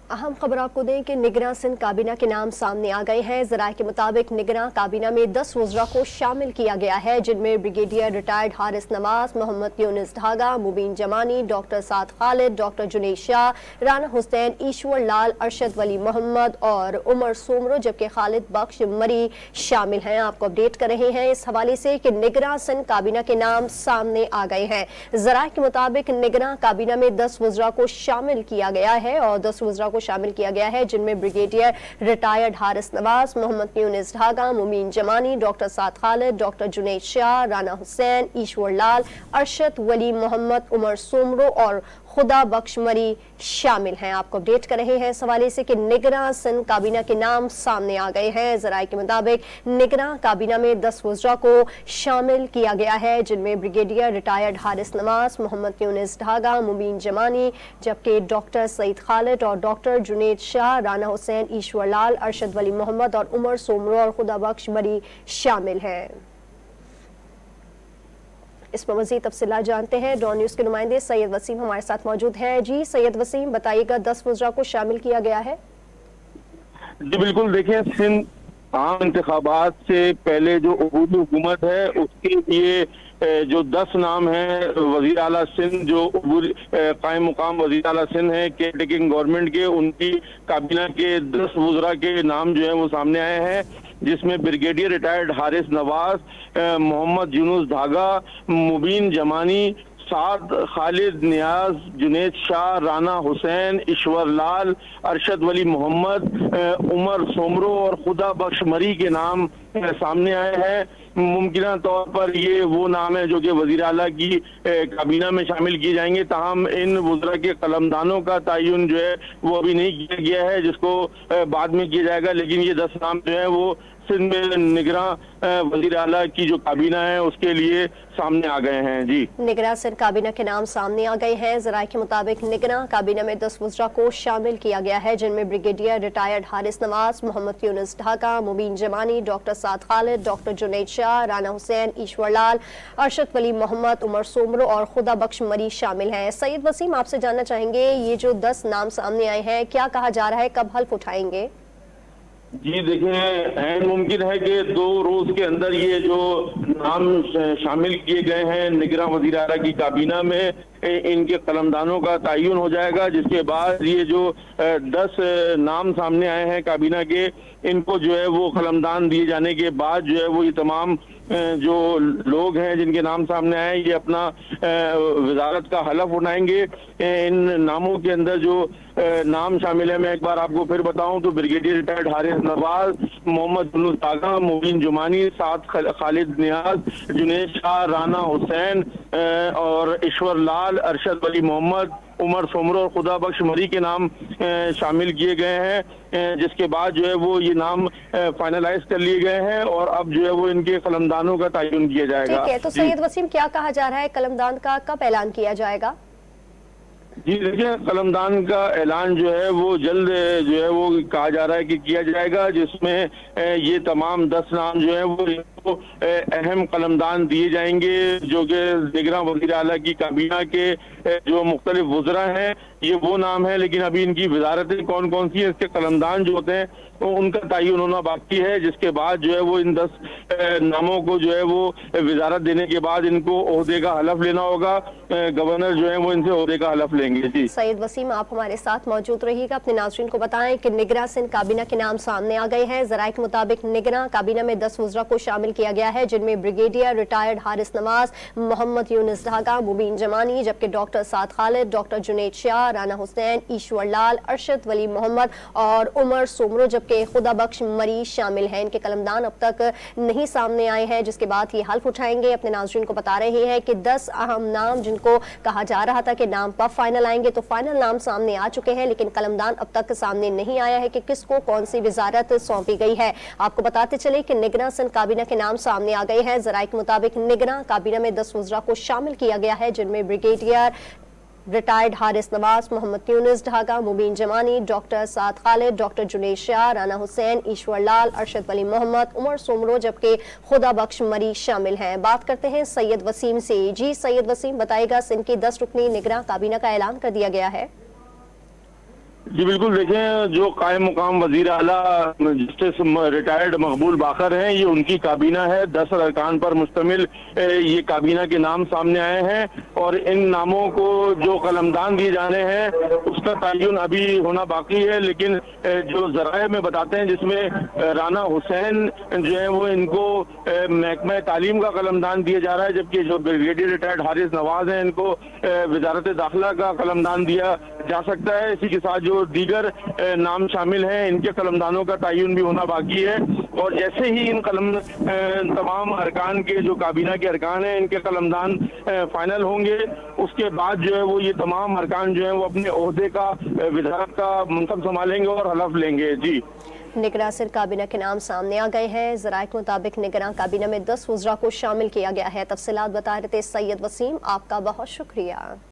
अहम खबर आपको दें कि निगरान सिंध काबीना के नाम सामने आ गए हैं। ज़राए के मुताबिक निगरान काबीना में 10 वज़रा को शामिल किया गया है, जिनमें ब्रिगेडियर रिटायर्ड हारिस नवाज, मोहम्मद यूनुस ढागा, मुबीन जमानी, डॉक्टर साद खालिद, डॉक्टर जुनैद शाह, राना हुसैन, ईश्वर लाल, अरशद वली मोहम्मद और उमर सोमरो, जबकि खालिद बख्श मरी शामिल हैं। आपको अपडेट कर रहे हैं इस हवाले से कि निगरान सिंध काबीना के नाम सामने आ गए हैं। ज़राए के मुताबिक निगरान काबीना में 10 वज़रा को शामिल किया गया है और 10 वज़रा शामिल किया गया है, जिनमें ब्रिगेडियर रिटायर्ड हारिस नवाज, मोहम्मद यूनुस ढागा, मुबीन जमानी, डॉक्टर साद खालिद, डॉक्टर जुनैद शाह, राना हुसैन, ईश्वर लाल, अरशद वली मोहम्मद, उमर सोमरो और खुदा बख्श मरी शामिल हैं। आपको अपडेट कर रहे हैं इस हवाले से कि निगरान सिंध काबीना के नाम सामने आ गए हैं। ज़राए के मुताबिक निगरान काबीना में 10 वज़रा को शामिल किया गया है, जिनमें ब्रिगेडियर रिटायर्ड हारिस नवाज, मोहम्मद यूनुस ढागा, मुबीन जमानी, जबकि डॉक्टर सईद खालिद और डॉक्टर जुनैद शाह, राना हुसैन, ईश्वर लाल, अरशद वली मोहम्मद और उमर सोमरो और खुदा बख्श मरी शामिल हैं। इस पर मज़ीद तफसीलात जानते हैं। डॉन न्यूज़ के नुमाइंदे सैयद वसीम हमारे साथ मौजूद हैं। जी सैयद वसीम, बताइएगा 10 वज़रा को शामिल किया गया है। जी बिल्कुल, देखिए सिंध आम इंतखाबात से पहले जो अबूरी हुकूमत है उसके लिए जो 10 नाम हैं वज़ीर आला सिंध, जो कायम मुकाम वज़ीर आला सिंध है केयर टेकिंग गवर्नमेंट के, उनकी काबीना के 10 वज़रा के नाम जो है वो सामने आए हैं, जिसमें ब्रिगेडियर रिटायर्ड हारिस नवाज, मोहम्मद यूनुस ढागा, मुबीन जमानी, साद खालिद नियाज, जुनैद शाह, राना हुसैन, ईश्वर लाल, अरशद वली मोहम्मद, उमर सोमरो और खुदा बख्श मरी के नाम सामने आए हैं। मुमकिन तौर पर ये वो नाम है जो कि वज़ीर आला की काबीना में शामिल किए जाएंगे, ताहम इन वज़रा के कलमदानों का तयन जो है वो अभी नहीं किया गया है, जिसको बाद में किया जाएगा। लेकिन ये 10 नाम जो है वो सिंध में निगरान वज़ीर आला की जो काबीना है उसके लिए सामने आ गए हैं। जी, निगरान सिंध काबीना के नाम सामने आ गए हैं। ज़राए के मुताबिक निगरान काबीना में 10 वज़रा को शामिल किया गया है, जिनमें ब्रिगेडियर रिटायर्ड हारिस नवाज, मोहम्मद यूनुस ढाका, मुबीन जमानी, डॉक्टर साद खालिद, डॉक्टर जुनैद शाह, राना हुसैन, ईश्वर लाल, अरशद वली मोहम्मद, उमर सोमरो और खुदा बख्श मरी शामिल हैं। सैयद वसीम, आपसे जानना चाहेंगे ये जो 10 नाम सामने आए हैं, क्या कहा जा रहा है, कब हल्फ उठाएंगे? जी देखिए, मुमकिन है कि 2 रोज के अंदर ये जो नाम शामिल किए गए हैं निगरान वज़ीर आला की काबीना में, इनके कलमदानों का तयन हो जाएगा, जिसके बाद ये जो 10 नाम सामने आए हैं काबीना के, इनको जो है वो कलमदान दिए जाने के बाद जो है वो ये तमाम जो लोग हैं जिनके नाम सामने आए, ये अपना वजारत का हलफ उठाएंगे। इन नामों के अंदर जो नाम शामिल है, मैं एक बार आपको फिर बताऊं तो ब्रिगेडियर रिटायर्ड हारिस नवाज, मोहम्मद यूनुस ढागा, मुबीन जुमानी, साद खालिद नियाज, जुनैद शाह, राना हुसैन और ईश्वर लाल, अरशद वली मोहम्मद, उमर सोमरो और खुदा बख्श मरी के नाम शामिल किए गए हैं, जिसके बाद जो है वो ये नाम फाइनलाइज कर लिए गए हैं और अब जो है वो इनके कलमदानों का तयन किया जाएगा। ठीक है, तो सैयद वसीम, क्या कहा जा रहा है, कलमदान का कब ऐलान किया जाएगा? जी देखिए, कलमदान का ऐलान जो है वो जल्द जो है वो कहा जा रहा है कि किया जाएगा, जिसमें ये तमाम 10 नाम जो है वो अहम कलमदान दिए जाएंगे, जो कि निगरान वज़ीर आला की काबीना के जो मुख्तलिफ वज़रा हैं ये वो नाम है, लेकिन अभी इनकी वजारतें कौन कौन सी हैं, इसके कलमदान जो होते हैं तो उनका तयन होना बाकी है, जिसके बाद जो है वो इन 10 नामों को जो है वो वजारत देने के बाद इनको ओहदे का हलफ लेना होगा। गवर्नर जो है वो इनसे ओहदे का हलफ लेंगे। जी सैयद वसीम, आप हमारे साथ मौजूद रहिएगा। अपने नाज़रीन को बताएं कि निगरान सिंध काबीना के नाम सामने आ गए हैं। ज़राए के मुताबिक निगरान काबीना में 10 वज़रा को शामिल किया गया है, जिनमें ब्रिगेडियर रिटायर्ड हारिस नवाज, मोहम्मद यूनुस ढागा, मुबीन जमानी, जबकि डॉक्टर साद खालिद, डॉक्टर जुनैद शाह, राना हुसैन, ईश्वर लाल, अरशद वली मोहम्मद और उमर सोमरो, जबकि खुदा बख्श मरी शामिल हैं। इनके कलमदान अब तक नहीं सामने आए हैं, जिसके बाद ये हल्फ उठाएंगे। अपने नाज़रीन को बता रहे हैं कि 10 अहम नाम जिनको कहा जा रहा था कि नाम कब फाइनल आएंगे, तो फाइनल नाम सामने आ चुके हैं, लेकिन कलमदान अब तक सामने नहीं आया है कि किसको कौन सी वजारत सौंपी गई है। आपको बताते चले कि निगरान सिंध काबीना के नाम सामने आ गए हैं। ज़राए के मुताबिक निगरान काबीना में 10 वज़रा को शामिल किया गया है, जिनमें ब्रिगेडियर रिटायर्ड हारिस नवाज, मोहम्मद यूनुस ढागा, मुबीन जमानी, डॉक्टर साद खालिद, डॉक्टर जुनैद शाह, राना हुसैन, ईश्वर लाल, अरशद वली मोहम्मद, उमर सोमरो, जबकि खुदा बख्श मरी शामिल हैं। बात करते हैं सैयद वसीम से। जी सैयद वसीम, बताएगा सिंध की 10 रुकनी निगरान काबीना का ऐलान कर दिया गया है। जी बिल्कुल, देखें जो कायम मुकाम वजीर आला जस्टिस रिटायर्ड मकबूल बाकर हैं, ये उनकी काबीना है। 10 अरकान पर मुश्तमिल ये काबीना के नाम सामने आए हैं और इन नामों को जो कलमदान दिए जाने हैं उसका तयन अभी होना बाकी है। लेकिन जो जराए में बताते हैं, जिसमें राना हुसैन जो है वो इनको महकमा तालीम का कलमदान दिया जा रहा है, जबकि जो ब्रिगेडियर रिटायर्ड हारिस नवाज हैं इनको वजारत दाखिला का कलमदान दिया जा सकता है। इसी के साथ जो दीगर नाम शामिल हैं, इनके कलमदानों का तयन भी होना बाकी है। और जैसे ही इन तमाम अरकान के जो काबीना के अरकान हैं, इनके कलमदान फाइनल होंगे, उसके बाद जो है वो ये तमाम अरकान जो है वो अपने ओहदे का विधायक का मनसब संभालेंगे और हलफ लेंगे। जी, निगरां सिर काबीना के नाम सामने आ गए हैं। ज़राए के मुताबिक निगरां काबीना में 10 वज़रा को शामिल किया गया है। तफसीलात बता रहे थे सैयद वसीम, आपका बहुत शुक्रिया।